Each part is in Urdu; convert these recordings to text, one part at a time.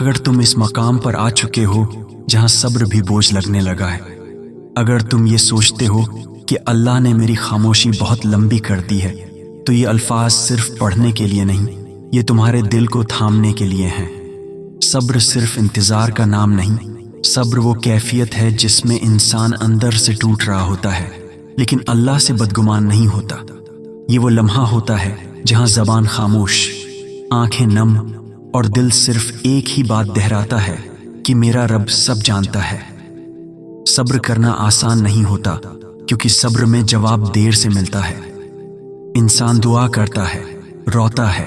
اگر تم اس مقام پر آ چکے ہو جہاں صبر بھی بوجھ لگنے لگا ہے، اگر تم یہ سوچتے ہو کہ اللہ نے میری خاموشی بہت لمبی کر دی ہے، تو یہ الفاظ صرف پڑھنے کے لیے نہیں، یہ تمہارے دل کو تھامنے کے لیے ہیں۔ صبر صرف انتظار کا نام نہیں، صبر وہ کیفیت ہے جس میں انسان اندر سے ٹوٹ رہا ہوتا ہے لیکن اللہ سے بدگمان نہیں ہوتا۔ یہ وہ لمحہ ہوتا ہے جہاں زبان خاموش، آنکھیں نم اور دل صرف ایک ہی بات دہراتا ہے کہ میرا رب سب جانتا ہے۔ صبر کرنا آسان نہیں ہوتا کیونکہ صبر میں جواب دیر سے ملتا ہے۔ انسان دعا کرتا ہے، روتا ہے،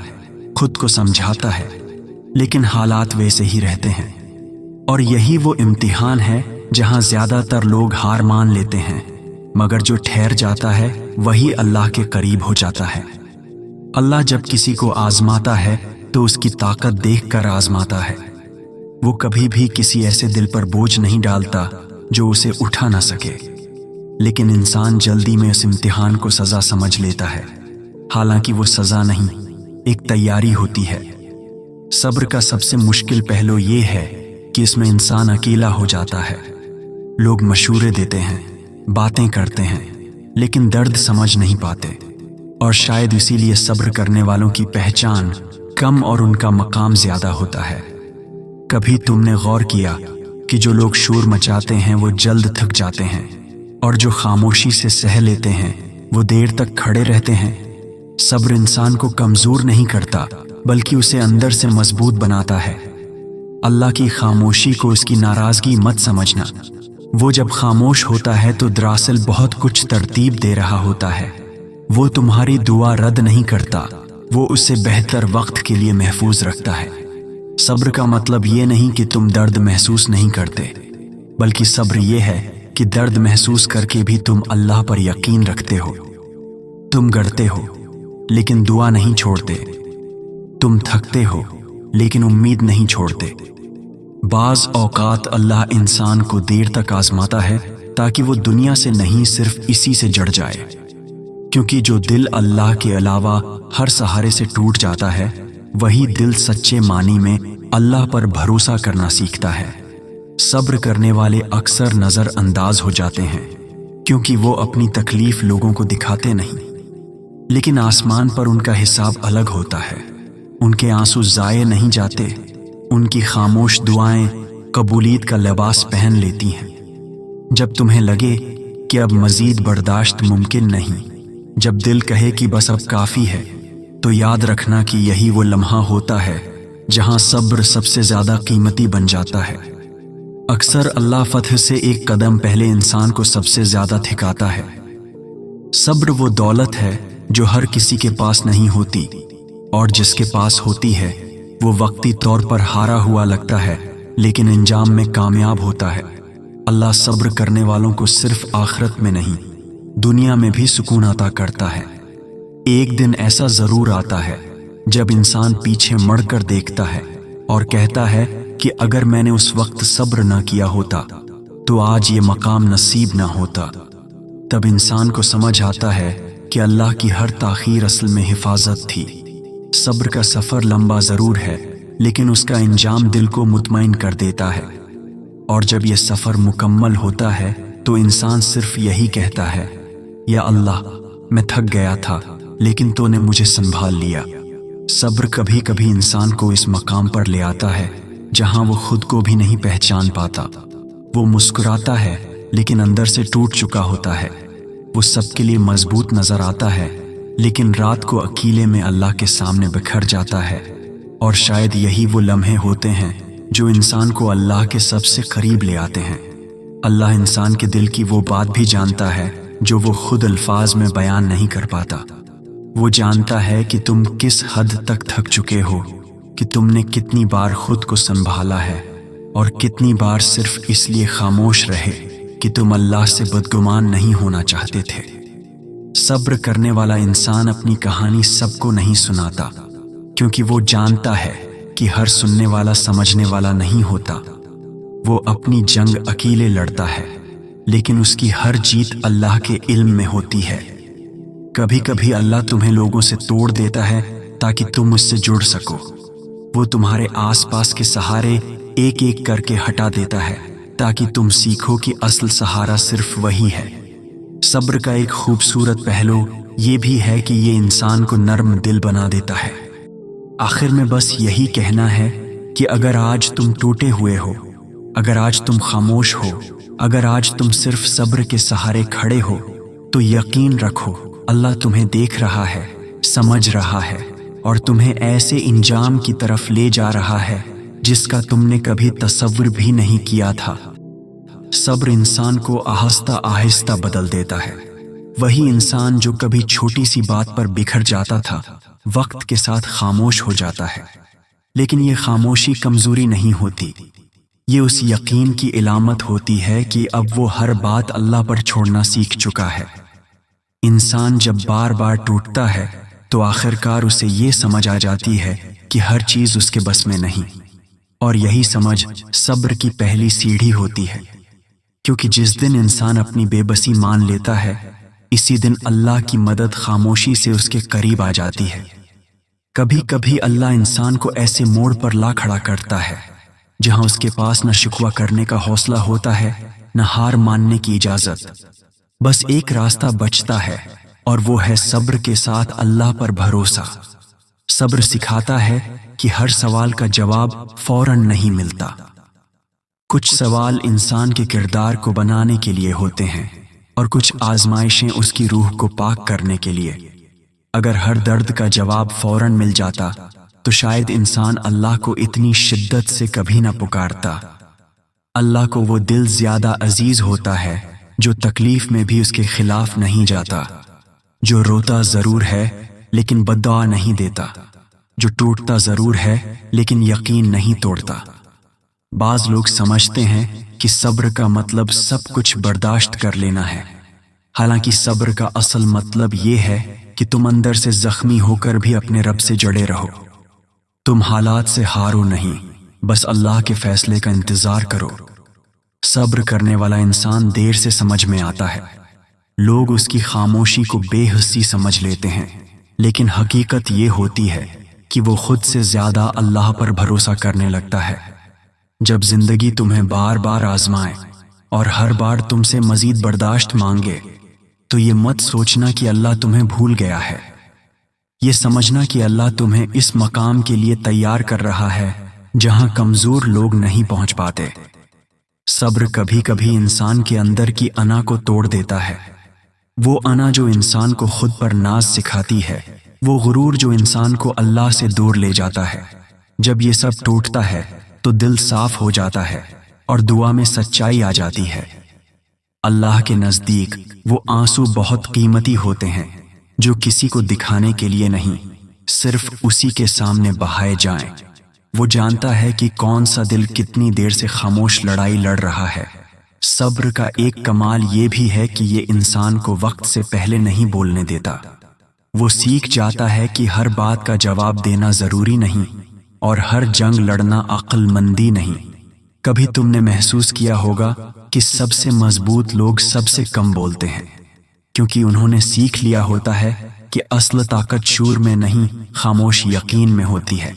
خود کو سمجھاتا ہے، لیکن حالات ویسے ہی رہتے ہیں۔ اور یہی وہ امتحان ہے جہاں زیادہ تر لوگ ہار مان لیتے ہیں، مگر جو ٹھہر جاتا ہے وہی اللہ کے قریب ہو جاتا ہے۔ اللہ جب کسی کو آزماتا ہے تو اس کی طاقت دیکھ کر آزماتا ہے۔ وہ کبھی بھی کسی ایسے دل پر بوجھ نہیں ڈالتا جو اسے اٹھا نہ سکے، لیکن انسان جلدی میں اس امتحان کو سزا سمجھ لیتا ہے، حالانکہ وہ سزا نہیں، ایک تیاری ہوتی ہے۔ صبر کا سب سے مشکل پہلو یہ ہے کہ اس میں انسان اکیلا ہو جاتا ہے۔ لوگ مشورے دیتے ہیں، باتیں کرتے ہیں، لیکن درد سمجھ نہیں پاتے، اور شاید اسی لیے صبر کرنے والوں کی پہچان کم اور ان کا مقام زیادہ ہوتا ہے۔ کبھی تم نے غور کیا کہ جو لوگ شور مچاتے ہیں وہ جلد تھک جاتے ہیں، اور جو خاموشی سے سہ لیتے ہیں وہ دیر تک کھڑے رہتے ہیں؟ صبر انسان کو کمزور نہیں کرتا بلکہ اسے اندر سے مضبوط بناتا ہے۔ اللہ کی خاموشی کو اس کی ناراضگی مت سمجھنا۔ وہ جب خاموش ہوتا ہے تو دراصل بہت کچھ ترتیب دے رہا ہوتا ہے۔ وہ تمہاری دعا رد نہیں کرتا، وہ اسے بہتر وقت کے لیے محفوظ رکھتا ہے۔ صبر کا مطلب یہ نہیں کہ تم درد محسوس نہیں کرتے، بلکہ صبر یہ ہے کہ درد محسوس کر کے بھی تم اللہ پر یقین رکھتے ہو۔ تم گڑتے ہو لیکن دعا نہیں چھوڑتے، تم تھکتے ہو لیکن امید نہیں چھوڑتے۔ بعض اوقات اللہ انسان کو دیر تک آزماتا ہے تاکہ وہ دنیا سے نہیں صرف اسی سے جڑ جائے، کیونکہ جو دل اللہ کے علاوہ ہر سہارے سے ٹوٹ جاتا ہے وہی دل سچے معنی میں اللہ پر بھروسہ کرنا سیکھتا ہے۔ صبر کرنے والے اکثر نظر انداز ہو جاتے ہیں کیونکہ وہ اپنی تکلیف لوگوں کو دکھاتے نہیں، لیکن آسمان پر ان کا حساب الگ ہوتا ہے۔ ان کے آنسو ضائع نہیں جاتے، ان کی خاموش دعائیں قبولیت کا لباس پہن لیتی ہیں۔ جب تمہیں لگے کہ اب مزید برداشت ممکن نہیں، جب دل کہے کہ بس اب کافی ہے، تو یاد رکھنا کہ یہی وہ لمحہ ہوتا ہے جہاں صبر سب سے زیادہ قیمتی بن جاتا ہے۔ اکثر اللہ فتح سے ایک قدم پہلے انسان کو سب سے زیادہ تھکاتا ہے۔ صبر وہ دولت ہے جو ہر کسی کے پاس نہیں ہوتی، اور جس کے پاس ہوتی ہے وہ وقتی طور پر ہارا ہوا لگتا ہے لیکن انجام میں کامیاب ہوتا ہے۔ اللہ صبر کرنے والوں کو صرف آخرت میں نہیں، دنیا میں بھی سکون عطا کرتا ہے۔ ایک دن ایسا ضرور آتا ہے جب انسان پیچھے مڑ کر دیکھتا ہے اور کہتا ہے کہ اگر میں نے اس وقت صبر نہ کیا ہوتا تو آج یہ مقام نصیب نہ ہوتا۔ تب انسان کو سمجھ آتا ہے کہ اللہ کی ہر تاخیر اصل میں حفاظت تھی۔ صبر کا سفر لمبا ضرور ہے لیکن اس کا انجام دل کو مطمئن کر دیتا ہے، اور جب یہ سفر مکمل ہوتا ہے تو انسان صرف یہی کہتا ہے، یا اللہ میں تھک گیا تھا لیکن تو نے مجھے سنبھال لیا۔ صبر کبھی کبھی انسان کو اس مقام پر لے آتا ہے جہاں وہ خود کو بھی نہیں پہچان پاتا۔ وہ مسکراتا ہے لیکن اندر سے ٹوٹ چکا ہوتا ہے۔ وہ سب کے لیے مضبوط نظر آتا ہے لیکن رات کو اکیلے میں اللہ کے سامنے بکھر جاتا ہے۔ اور شاید یہی وہ لمحے ہوتے ہیں جو انسان کو اللہ کے سب سے قریب لے آتے ہیں۔ اللہ انسان کے دل کی وہ بات بھی جانتا ہے جو وہ خود الفاظ میں بیان نہیں کر پاتا۔ وہ جانتا ہے کہ تم کس حد تک تھک چکے ہو، کہ تم نے کتنی بار خود کو سنبھالا ہے، اور کتنی بار صرف اس لیے خاموش رہے کہ تم اللہ سے بدگمان نہیں ہونا چاہتے تھے۔ صبر کرنے والا انسان اپنی کہانی سب کو نہیں سناتا، کیونکہ وہ جانتا ہے کہ ہر سننے والا سمجھنے والا نہیں ہوتا۔ وہ اپنی جنگ اکیلے لڑتا ہے، لیکن اس کی ہر جیت اللہ کے علم میں ہوتی ہے۔ کبھی کبھی اللہ تمہیں لوگوں سے توڑ دیتا ہے تاکہ تم اس سے جڑ سکو۔ وہ تمہارے آس پاس کے سہارے ایک ایک کر کے ہٹا دیتا ہے تاکہ تم سیکھو کہ اصل سہارا صرف وہی ہے۔ صبر کا ایک خوبصورت پہلو یہ بھی ہے کہ یہ انسان کو نرم دل بنا دیتا ہے۔ آخر میں بس یہی کہنا ہے کہ اگر آج تم ٹوٹے ہوئے ہو، اگر آج تم خاموش ہو، اگر آج تم صرف صبر کے سہارے کھڑے ہو، تو یقین رکھو اللہ تمہیں دیکھ رہا ہے، سمجھ رہا ہے، اور تمہیں ایسے انجام کی طرف لے جا رہا ہے جس کا تم نے کبھی تصور بھی نہیں کیا تھا۔ صبر انسان کو آہستہ آہستہ بدل دیتا ہے۔ وہی انسان جو کبھی چھوٹی سی بات پر بکھر جاتا تھا، وقت کے ساتھ خاموش ہو جاتا ہے۔ لیکن یہ خاموشی کمزوری نہیں ہوتی، یہ اس یقین کی علامت ہوتی ہے کہ اب وہ ہر بات اللہ پر چھوڑنا سیکھ چکا ہے۔ انسان جب بار بار ٹوٹتا ہے تو آخرکار اسے یہ سمجھ آ جاتی ہے کہ ہر چیز اس کے بس میں نہیں، اور یہی سمجھ صبر کی پہلی سیڑھی ہوتی ہے، کیونکہ جس دن انسان اپنی بے بسی مان لیتا ہے، اسی دن اللہ کی مدد خاموشی سے اس کے قریب آ جاتی ہے۔ کبھی کبھی اللہ انسان کو ایسے موڑ پر لا کھڑا کرتا ہے جہاں اس کے پاس نہ شکوہ کرنے کا حوصلہ ہوتا ہے، نہ ہار ماننے کی اجازت۔ بس ایک راستہ بچتا ہے، اور وہ ہے صبر کے ساتھ اللہ پر بھروسہ۔ صبر سکھاتا ہے کہ ہر سوال کا جواب فوراً نہیں ملتا۔ کچھ سوال انسان کے کردار کو بنانے کے لیے ہوتے ہیں، اور کچھ آزمائشیں اس کی روح کو پاک کرنے کے لیے۔ اگر ہر درد کا جواب فوراً مل جاتا تو شاید انسان اللہ کو اتنی شدت سے کبھی نہ پکارتا۔ اللہ کو وہ دل زیادہ عزیز ہوتا ہے جو تکلیف میں بھی اس کے خلاف نہیں جاتا، جو روتا ضرور ہے لیکن بددعا نہیں دیتا، جو ٹوٹتا ضرور ہے لیکن یقین نہیں توڑتا۔ بعض لوگ سمجھتے ہیں کہ صبر کا مطلب سب کچھ برداشت کر لینا ہے، حالانکہ صبر کا اصل مطلب یہ ہے کہ تم اندر سے زخمی ہو کر بھی اپنے رب سے جڑے رہو۔ تم حالات سے ہارو نہیں، بس اللہ کے فیصلے کا انتظار کرو۔ صبر کرنے والا انسان دیر سے سمجھ میں آتا ہے۔ لوگ اس کی خاموشی کو بے حسی سمجھ لیتے ہیں، لیکن حقیقت یہ ہوتی ہے کہ وہ خود سے زیادہ اللہ پر بھروسہ کرنے لگتا ہے۔ جب زندگی تمہیں بار بار آزمائے اور ہر بار تم سے مزید برداشت مانگے، تو یہ مت سوچنا کہ اللہ تمہیں بھول گیا ہے۔ یہ سمجھنا کہ اللہ تمہیں اس مقام کے لیے تیار کر رہا ہے جہاں کمزور لوگ نہیں پہنچ پاتے۔ صبر کبھی کبھی انسان کے اندر کی انا کو توڑ دیتا ہے، وہ انا جو انسان کو خود پر ناز سکھاتی ہے، وہ غرور جو انسان کو اللہ سے دور لے جاتا ہے۔ جب یہ سب ٹوٹتا ہے تو دل صاف ہو جاتا ہے اور دعا میں سچائی آ جاتی ہے۔ اللہ کے نزدیک وہ آنسو بہت قیمتی ہوتے ہیں جو کسی کو دکھانے کے لیے نہیں، صرف اسی کے سامنے بہائے جائیں۔ وہ جانتا ہے کہ کون سا دل کتنی دیر سے خاموش لڑائی لڑ رہا ہے۔ صبر کا ایک کمال یہ بھی ہے کہ یہ انسان کو وقت سے پہلے نہیں بولنے دیتا۔ وہ سیکھ جاتا ہے کہ ہر بات کا جواب دینا ضروری نہیں، اور ہر جنگ لڑنا عقل مندی نہیں۔ کبھی تم نے محسوس کیا ہوگا کہ سب سے مضبوط لوگ سب سے کم بولتے ہیں، کیونکہ انہوں نے سیکھ لیا ہوتا ہے کہ اصل طاقت شور میں نہیں، خاموش یقین میں ہوتی ہے۔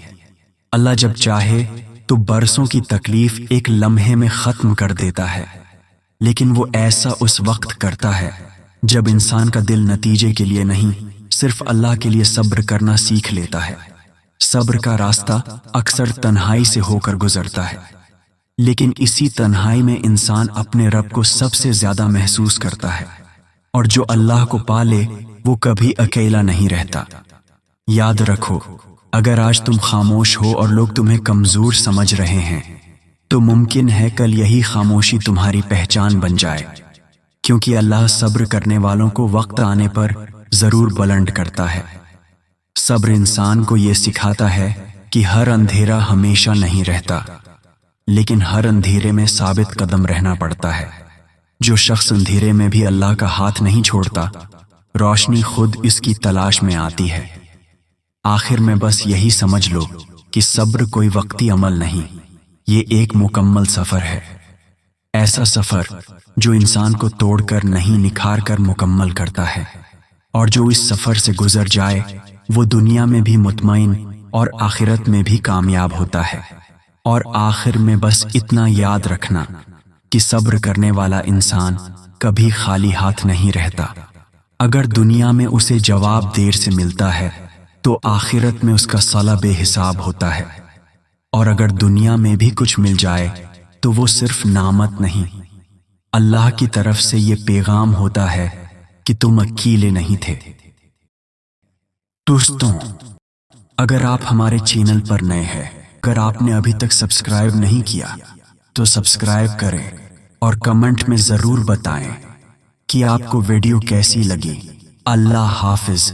اللہ جب چاہے تو برسوں کی تکلیف ایک لمحے میں ختم کر دیتا ہے، لیکن وہ ایسا اس وقت کرتا ہے جب انسان کا دل نتیجے کے لیے نہیں، صرف اللہ کے لیے صبر کرنا سیکھ لیتا ہے۔ صبر کا راستہ اکثر تنہائی سے ہو کر گزرتا ہے، لیکن اسی تنہائی میں انسان اپنے رب کو سب سے زیادہ محسوس کرتا ہے، اور جو اللہ کو پالے وہ کبھی اکیلا نہیں رہتا۔ یاد رکھو، اگر آج تم خاموش ہو اور لوگ تمہیں کمزور سمجھ رہے ہیں، تو ممکن ہے کل یہی خاموشی تمہاری پہچان بن جائے، کیونکہ اللہ صبر کرنے والوں کو وقت آنے پر ضرور بلند کرتا ہے۔ صبر انسان کو یہ سکھاتا ہے کہ ہر اندھیرا ہمیشہ نہیں رہتا، لیکن ہر اندھیرے میں ثابت قدم رہنا پڑتا ہے۔ جو شخص اندھیرے میں بھی اللہ کا ہاتھ نہیں چھوڑتا، روشنی خود اس کی تلاش میں آتی ہے۔ آخر میں بس یہی سمجھ لو کہ صبر کوئی وقتی عمل نہیں، یہ ایک مکمل سفر ہے۔ ایسا سفر جو انسان کو توڑ کر نہیں، نکھار کر مکمل کرتا ہے، اور جو اس سفر سے گزر جائے وہ دنیا میں بھی مطمئن اور آخرت میں بھی کامیاب ہوتا ہے۔ اور آخر میں بس اتنا یاد رکھنا کہ صبر کرنے والا انسان کبھی خالی ہاتھ نہیں رہتا۔ اگر دنیا میں اسے جواب دیر سے ملتا ہے تو آخرت میں اس کا صلہ بے حساب ہوتا ہے، اور اگر دنیا میں بھی کچھ مل جائے تو وہ صرف نعمت نہیں، اللہ کی طرف سے یہ پیغام ہوتا ہے کہ تم اکیلے نہیں تھے۔ دوستوں، اگر آپ ہمارے چینل پر نئے ہیں، اگر آپ نے ابھی تک سبسکرائب نہیں کیا تو سبسکرائب کریں اور کمنٹ میں ضرور بتائیں کہ آپ کو ویڈیو کیسی لگی۔ اللہ حافظ۔